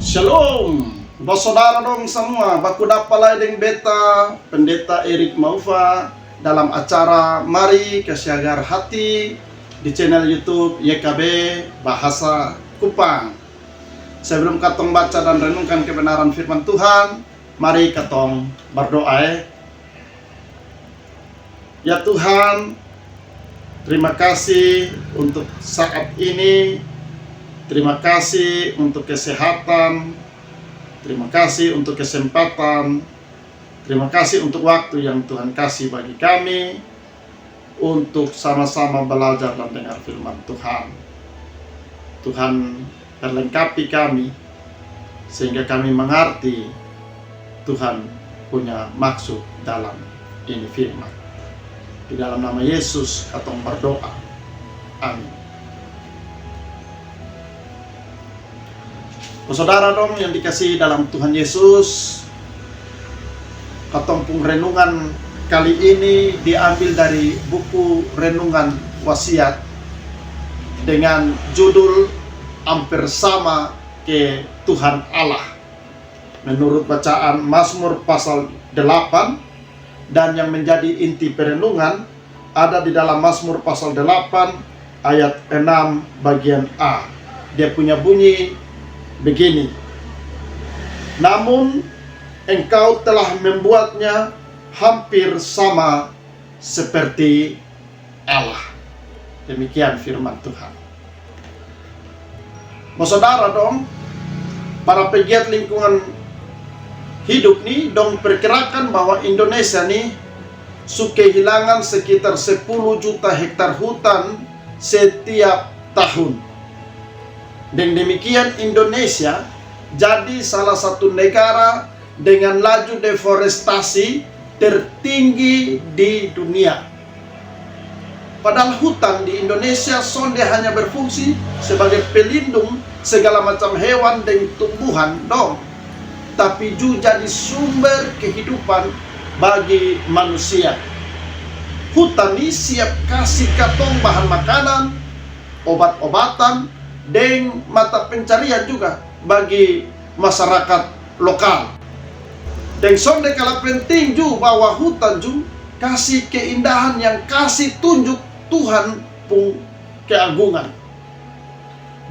Shalom, saudara dong semua. Baku dapalai deng beta Pendeta Erik Maufa dalam acara Mari Kesiagar Hati di channel YouTube YKB Bahasa Kupang. Sebelum katong baca dan renungkan kebenaran firman Tuhan, mari katong berdoa. Ya Tuhan, terima kasih untuk saat ini. Terima kasih untuk kesehatan, terima kasih untuk kesempatan, terima kasih untuk waktu yang Tuhan kasih bagi kami untuk sama-sama belajar dan dengar firman Tuhan. Tuhan perlengkapi kami sehingga kami mengerti Tuhan punya maksud dalam ini firman. Di dalam nama Yesus katong berdoa. Amin. Saudara dong yang dikasihi dalam Tuhan Yesus, katong pung renungan kali ini diambil dari buku renungan wasiat dengan judul hampir sama ke Tuhan Allah. Menurut bacaan Mazmur pasal 8, dan yang menjadi inti perenungan ada di dalam Mazmur pasal 8 ayat 6 bagian A. Dia punya bunyi begini: namun engkau telah membuatnya hampir sama seperti Allah. Demikian firman Tuhan. Saudara dong, para pegiat lingkungan hidup nih dong perkirakan bahwa Indonesia nih kehilangan sekitar 10 juta hektar hutan setiap tahun. Dan demikian Indonesia jadi salah satu negara dengan laju deforestasi tertinggi di dunia. Padahal hutan di Indonesia sonde hanya berfungsi sebagai pelindung segala macam hewan dan tumbuhan dong, tapi juga jadi sumber kehidupan bagi manusia. Hutan ini siap kasih katong bahan makanan, obat-obatan, dan mata pencarian juga bagi masyarakat lokal. Dan sonde kala penting juga bahwa hutan juga kasih keindahan yang kasih tunjuk Tuhan pun keagungan.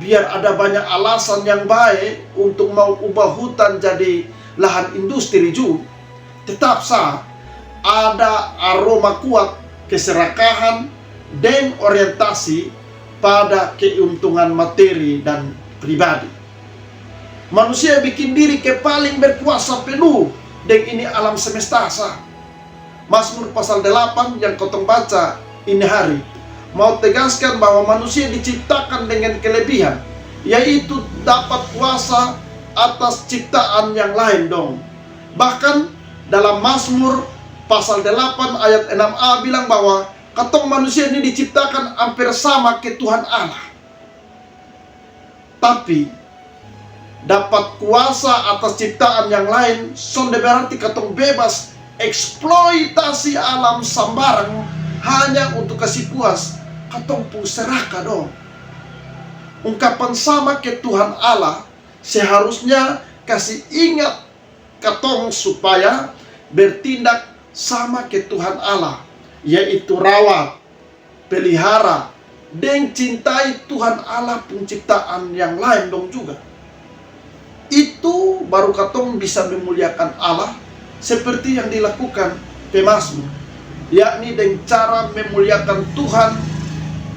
Biar ada banyak alasan yang baik untuk mau ubah hutan jadi lahan industri juga, tetap sah ada aroma kuat keserakahan dan orientasi pada keuntungan materi dan pribadi. Manusia bikin diri ke paling berkuasa penuh, dan ini alam semesta sah. Mazmur pasal 8 yang kotong baca ini hari mau tegaskan bahwa manusia diciptakan dengan kelebihan, yaitu dapat kuasa atas ciptaan yang lain dong. Bahkan dalam Mazmur pasal 8 ayat 6a bilang bahwa katong manusia ini diciptakan hampir sama ke Tuhan Allah. Tapi dapat kuasa atas ciptaan yang lain, sonde berarti katong bebas eksploitasi alam sambarang hanya untuk kasih puas katong pun seraka dong. Ungkapan sama ke Tuhan Allah seharusnya kasih ingat katong supaya bertindak sama ke Tuhan Allah, yaitu rawat, pelihara, dan cintai Tuhan Allah penciptaan yang lain dong juga. Itu baru katong bisa memuliakan Allah seperti yang dilakukan pemazmur, yakni dengan cara memuliakan Tuhan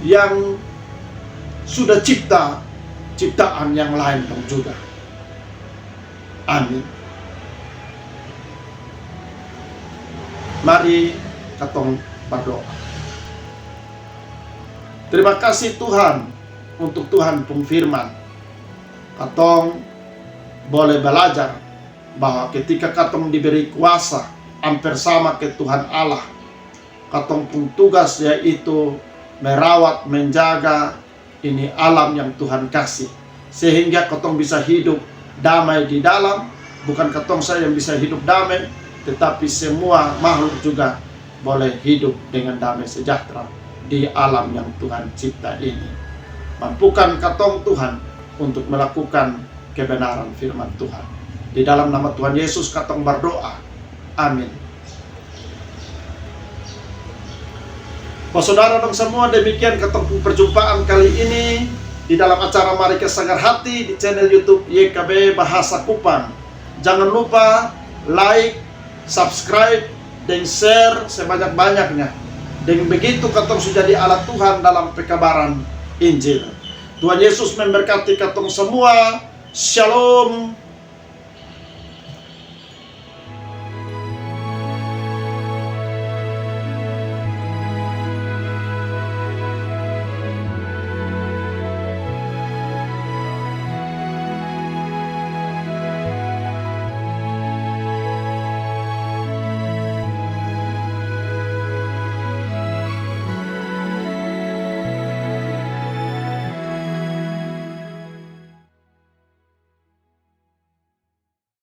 yang sudah ciptaan yang lain dong juga. Amin. Mari katong berdoa. Terima kasih Tuhan untuk Tuhan pun firman. Katong boleh belajar bahwa ketika katong diberi kuasa hampir sama ke Tuhan Allah, katong pun tugas yaitu merawat, menjaga ini alam yang Tuhan kasih, sehingga katong bisa hidup damai di dalam. Bukan katong saja yang bisa hidup damai, tetapi semua makhluk juga boleh hidup dengan damai sejahtera di alam yang Tuhan cipta ini. Mampukan katong Tuhan untuk melakukan kebenaran firman Tuhan. Di dalam nama Tuhan Yesus katong berdoa. Amin. Saudara dong semua, demikian katong perjumpaan kali ini di dalam acara Mari Kesagar Hati di channel YouTube YKB Bahasa Kupang. Jangan lupa like, subscribe, dan share sebanyak-banyaknya. Dengan begitu katong sudah jadi alat Tuhan dalam pekabaran Injil. Tuhan Yesus memberkati katong semua. Shalom.